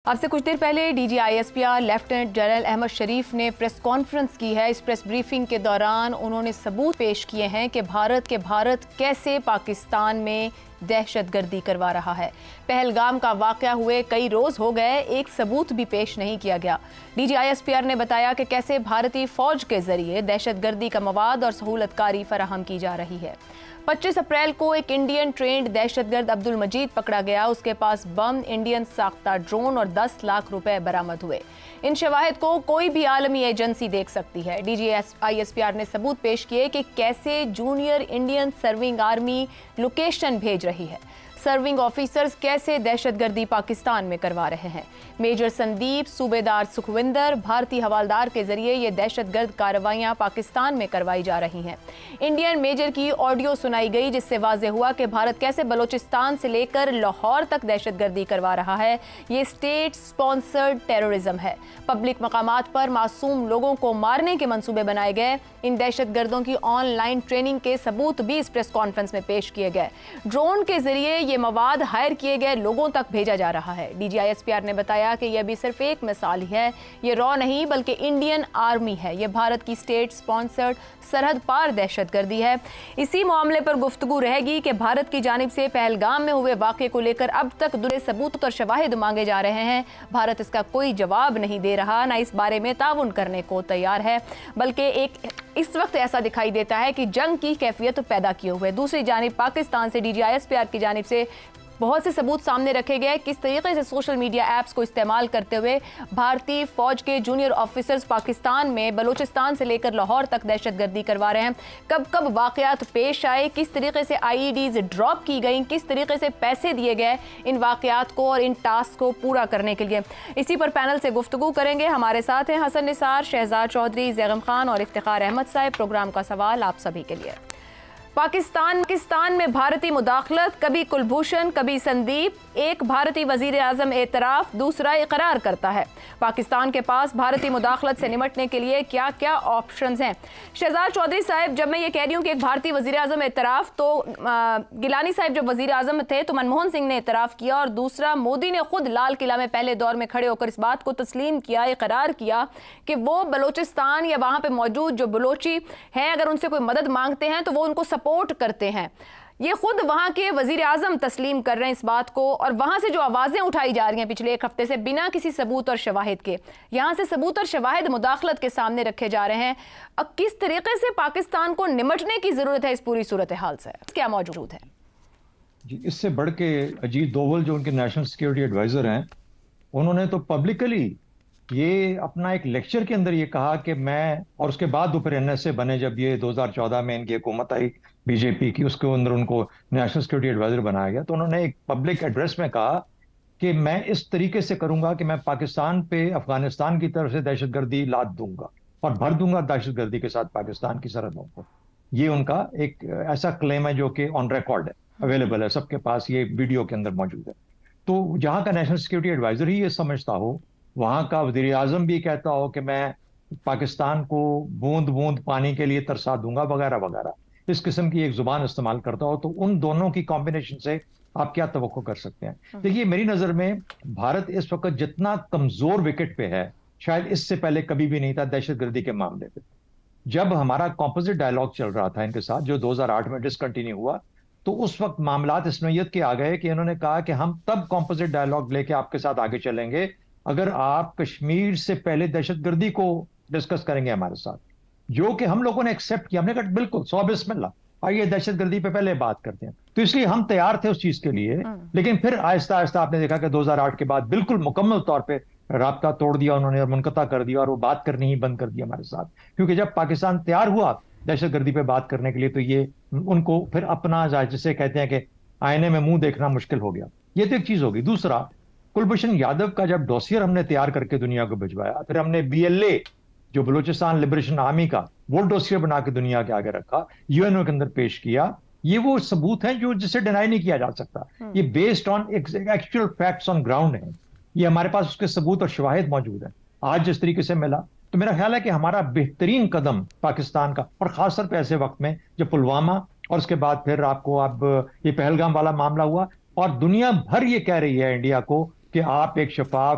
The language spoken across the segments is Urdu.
اب سے کچھ دیر پہلے D G I S P R lieutenant general Ahmed Sharif نے پریس کانفرنس کی ہے۔ اس پریس بریفنگ کے دوران انہوں نے ثبوت پیش کیے ہیں کہ بھارت کیسے پاکستان میں دہشت گردی کروا رہا ہے۔ پہلگام کا واقعہ ہوئے کئی روز ہو گئے، ایک ثبوت بھی پیش نہیں کیا گیا۔ D G I S P R نے بتایا کہ کیسے بھارتی فوج کے ذریعے دہشت گردی کا مواد اور سہولت کاری فراہم کی جا رہی ہے۔ 25 اپریل کو ایک انڈین ٹرینڈ دہشت گرد عبد المجید پکڑا گیا۔ اس کے پاس بم، انڈین ساختہ ڈرون اور 10 لاکھ روپے برآمد ہوئے۔ ان شواہد کو کوئی بھی عالمی ایجنسی دیکھ سکتی ہے۔ D G I S P R نے ثبوت پیش کیے کہ کیسے junior Indian serving army location بھیج رہی ہے۔ سرونگ آفیسرز کیسے دہشت گردی پاکستان میں کروا رہے ہیں۔ میجر سندیپ، صوبیدار سکھوندر، بھارتی حوالدار کے ذریعے یہ دہشت گرد کارروائیاں پاکستان میں کروائی جا رہی ہیں۔ انڈین میجر کی آڈیو سنائی گئی جس سے واضح ہوا کہ بھارت کیسے بلوچستان سے لے کر لاہور تک دہشت گردی کروا رہا ہے۔ یہ اسٹیٹ سپانسرڈ ٹیررزم ہے۔ پبلک مقامات پر معصوم لوگوں کو مارنے کے منصوبے بنائے گئے۔ ان دہشت گردوں کی آن لائن ٹریننگ کے ثبوت بھی اس پریس کانفرنس میں پیش کیے گئے۔ ڈرون کے ذریعے یہ مواد ہائر کیے گئے لوگوں تک بھیجا جا رہا ہے۔ D G I S P R نے بتایا کہ یہ بھی صرف ایک مثال ہی ہے، یہ را نہیں بلکہ انڈین آرمی ہے۔ یہ بھارت کی اسٹیٹ سپانسرڈ سرحد پار دہشت گردی ہے۔ اسی معاملے پر گفتگو رہے گی کہ بھارت کی جانب سے پہلگام میں ہوئے واقعے کو لے کر اب تک دوسرے ثبوت اور شواہد مانگے جا رہے ہیں۔ بھارت اس کا کوئی جواب نہیں دے رہا، نہ اس بارے میں تعاون کرنے کو تیار ہے، بلکہ اس وقت ایسا دکھائی دیتا ہے کہ جنگ کی کیفیت پیدا کیے ہوئے۔ دوسری جانب پاکستان سے D G I S P R کی جانب سے بہت سے ثبوت سامنے رکھے گئے، کس طریقے سے سوشل میڈیا ایپس کو استعمال کرتے ہوئے بھارتی فوج کے جونیئر آفیسرز پاکستان میں بلوچستان سے لے کر لاہور تک دہشت گردی کروا رہے ہیں۔ کب کب واقعات پیش آئے، کس طریقے سے آئی ای ڈیز ڈراپ کی گئیں، کس طریقے سے پیسے دیے گئے ان واقعات کو اور ان ٹاسک کو پورا کرنے کے لیے، اسی پر پینل سے گفتگو کریں گے۔ ہمارے ساتھ ہیں حسن نثار، شہزاد چودھری، زیغم خان اور افتخار احمد صاحب۔ پروگرام کا سوال آپ سبھی کے لیے۔ پاکستان میں بھارتی مداخلت، کبھی کلبھوشن کبھی سندیپ، ایک بھارتی وزیر اعظم اعتراف، دوسرا اقرار کرتا ہے۔ پاکستان کے پاس بھارتی مداخلت سے نمٹنے کے لیے کیا کیا آپشنز ہیں؟ شہزاد چودھری صاحب، جب میں یہ کہہ رہی ہوں کہ ایک بھارتی وزیر اعظم اعتراف، تو گیلانی صاحب جب وزیر اعظم تھے تو منموہن سنگھ نے اعتراف کیا، اور دوسرا مودی نے خود لال قلعہ میں پہلے دور میں کھڑے ہو کر اس بات کو تسلیم کیا، اقرار کیا کہ وہ بلوچستان یا وہاں پہ موجود جو بلوچی ہیں اگر ان سے کوئی مدد مانگتے ہیں تو وہ ان کو سپورٹ کرتے ہیں۔ یہ خود وہاں کے وزیر اعظم تسلیم کر رہے ہیں اس بات کو، اور وہاں سے جو آوازیں اٹھائی جا رہی ہیں پچھلے ایک ہفتے سے بنا کسی ثبوت اور شواہد کے، یہاں سے ثبوت اور شواہد مداخلت کے سامنے رکھے جا رہے ہیں۔ اب کس طریقے سے پاکستان کو نمٹنے کی ضرورت ہے اس پوری صورتحال سے؟ کیا موجود ہے؟ جی، اس سے بڑھ کے اجیت دوول جو ان کے نیشنل سیکیورٹی ایڈوائزر ہیں، انہوں نے تو پبلکلی یہ اپنا ایک لیکچر کے اندر یہ کہا کہ میں، اور اس کے بعد وہ پھر این ایس اے بنے جب یہ 2014 میں ان کی حکومت آئی بی جے پی کی، اس کے اندر ان کو نیشنل سیکورٹی ایڈوائزر بنایا گیا، تو انہوں نے ایک پبلک ایڈریس میں کہا کہ میں اس طریقے سے کروں گا کہ میں پاکستان پہ افغانستان کی طرف سے دہشت گردی لاد دوں گا اور بھر دوں گا دہشت گردی کے ساتھ پاکستان کی سرحدوں کو۔ یہ ان کا ایک ایسا کلیم ہے جو کہ آن ریکارڈ ہے، اویلیبل ہے، سب کے پاس یہ ویڈیو کے اندر موجود ہے۔ تو جہاں کا نیشنل سیکورٹی ایڈوائزر ہی یہ سمجھتا ہو، وہاں کا وزیر اعظم بھی کہتا ہو کہ میں پاکستان کو بوند بوند پانی کے لیے ترسا دوں گا وغیرہ وغیرہ، اس قسم کی ایک زبان استعمال کرتا ہو، تو ان دونوں کی کمبینیشن سے آپ کیا توقع کر سکتے ہیں؟ دیکھیے، میری نظر میں بھارت اس وقت جتنا کمزور وکٹ پہ ہے شاید اس سے پہلے کبھی بھی نہیں تھا دہشت گردی کے معاملے پہ۔ جب ہمارا کمپوزٹ ڈائلاگ چل رہا تھا ان کے ساتھ جو 2008 میں ڈسکنٹینیو ہوا، تو اس وقت معاملات اس نوعیت کے آ گئے کہ انہوں نے کہا کہ ہم تب کمپوزٹ ڈائلاگ لے کے آپ کے ساتھ آگے چلیں گے اگر آپ کشمیر سے پہلے دہشت گردی کو ڈسکس کریں گے ہمارے ساتھ، جو کہ ہم لوگوں نے ایکسیپٹ کیا۔ ہم نے کہا بالکل، بسم اللہ، آئیے دہشت گردی پہ پہلے بات کرتے ہیں۔ تو اس لیے ہم تیار تھے اس چیز کے لیے، لیکن پھر آہستہ آہستہ آپ نے دیکھا کہ 2008 کے بعد بالکل مکمل طور پہ رابطہ توڑ دیا انہوں نے اور منقطع کر دیا، اور وہ بات کرنی ہی بند کر دی ہمارے ساتھ، کیونکہ جب پاکستان تیار ہوا دہشت گردی پہ بات کرنے کے لیے تو یہ ان کو پھر اپنا، جسے کہتے ہیں کہ آئینے میں منہ دیکھنا مشکل ہو گیا۔ یہ تو ایک چیز ہوگی۔ دوسرا، کلبھوشن یادو کا جب ڈوسیئر ہم نے تیار کر کے دنیا کو بھجوایا، پھر ہم نے بی ایل اے جو بلوچستان لبریشن آرمی کا وہ ڈوسیئر بنا کے دنیا کے آگے رکھا، یو این او کے اندر پیش کیا۔ یہ وہ ثبوت ہیں جو جسے ڈینائی نہیں کیا جا سکتا، یہ based on actual facts on ground ہیں، یہ ہمارے پاس اس کے ثبوت اور شواہد موجود ہیں۔ آج جس طریقے سے ملا، تو میرا خیال ہے کہ ہمارا بہترین قدم پاکستان کا، اور خاص طور پہ ایسے وقت میں جب پلوامہ اور اس کے بعد پھر آپ کو اب یہ پہلگام والا معاملہ ہوا، اور دنیا بھر یہ کہہ رہی ہے انڈیا کو کہ آپ ایک شفاف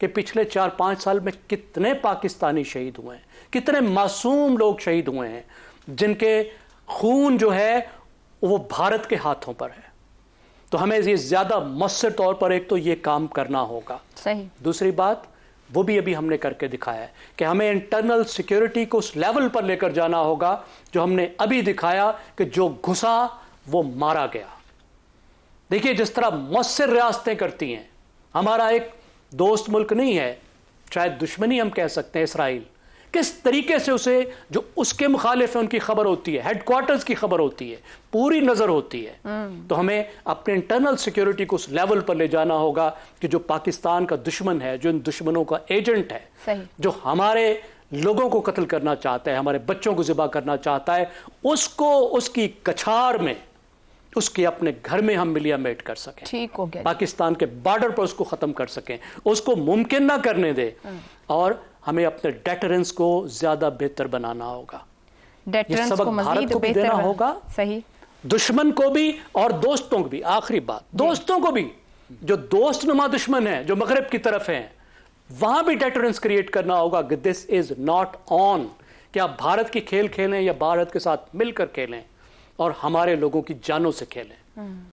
کہ پچھلے 4-5 سال میں کتنے پاکستانی شہید ہوئے ہیں, کتنے معصوم لوگ شہید ہوئے ہیں جن کے خون جو ہے وہ بھارت کے ہاتھوں پر ہے. تو ہمیں یہ زیادہ مؤثر طور پر ایک تو یہ کام کرنا ہوگا. صحیح. دوسری بات وہ بھی ابھی ہم نے کر کے دکھایا ہے کہ ہمیں انٹرنل سیکیورٹی کو اس لیول پر لے کر جانا ہوگا جو ہم نے ابھی دکھایا کہ جو گھسا وہ مارا گیا. دیکھیے جس طرح مؤثر ریاستیں کرتی ہیں, ہمارا ایک دوست ملک نہیں ہے, شاید دشمنی ہم کہہ سکتے ہیں اسرائیل, کس طریقے سے اسے جو اس کے مخالف ہیں ان کی خبر ہوتی ہے, ہیڈ کوارٹرز کی خبر ہوتی ہے, پوری نظر ہوتی ہے. تو ہمیں اپنے انٹرنل سیکیورٹی کو اس لیول پر لے جانا ہوگا کہ جو پاکستان کا دشمن ہے, جو ان دشمنوں کا ایجنٹ ہے, صحیح. جو ہمارے لوگوں کو قتل کرنا چاہتا ہے, ہمارے بچوں کو ذبح کرنا چاہتا ہے, اس کو اس کی کچھار میں, اس کے اپنے گھر میں ہم ملیا میٹ کر سکیں, ٹھیک ہو گیا, پاکستان کے بارڈر پر اس کو ختم کر سکیں, اس کو ممکن نہ کرنے دے. اور ہمیں اپنے ڈیٹرنس کو زیادہ بہتر بنانا ہوگا. ڈیٹرنس کو مزید کو بھی بہتر دینا ہوگا, صحیح, دشمن کو بھی اور دوستوں کو بھی. آخری بات, دوستوں کو بھی, جو دوست نما دشمن ہیں جو مغرب کی طرف ہیں, وہاں بھی ڈیٹرنس کریٹ کرنا ہوگا کہ دس از ناٹ آن, کہ آپ بھارت کی کھیل کھیلیں یا بھارت کے ساتھ مل کر کھیلیں اور ہمارے لوگوں کی جانوں سے کھیلیں.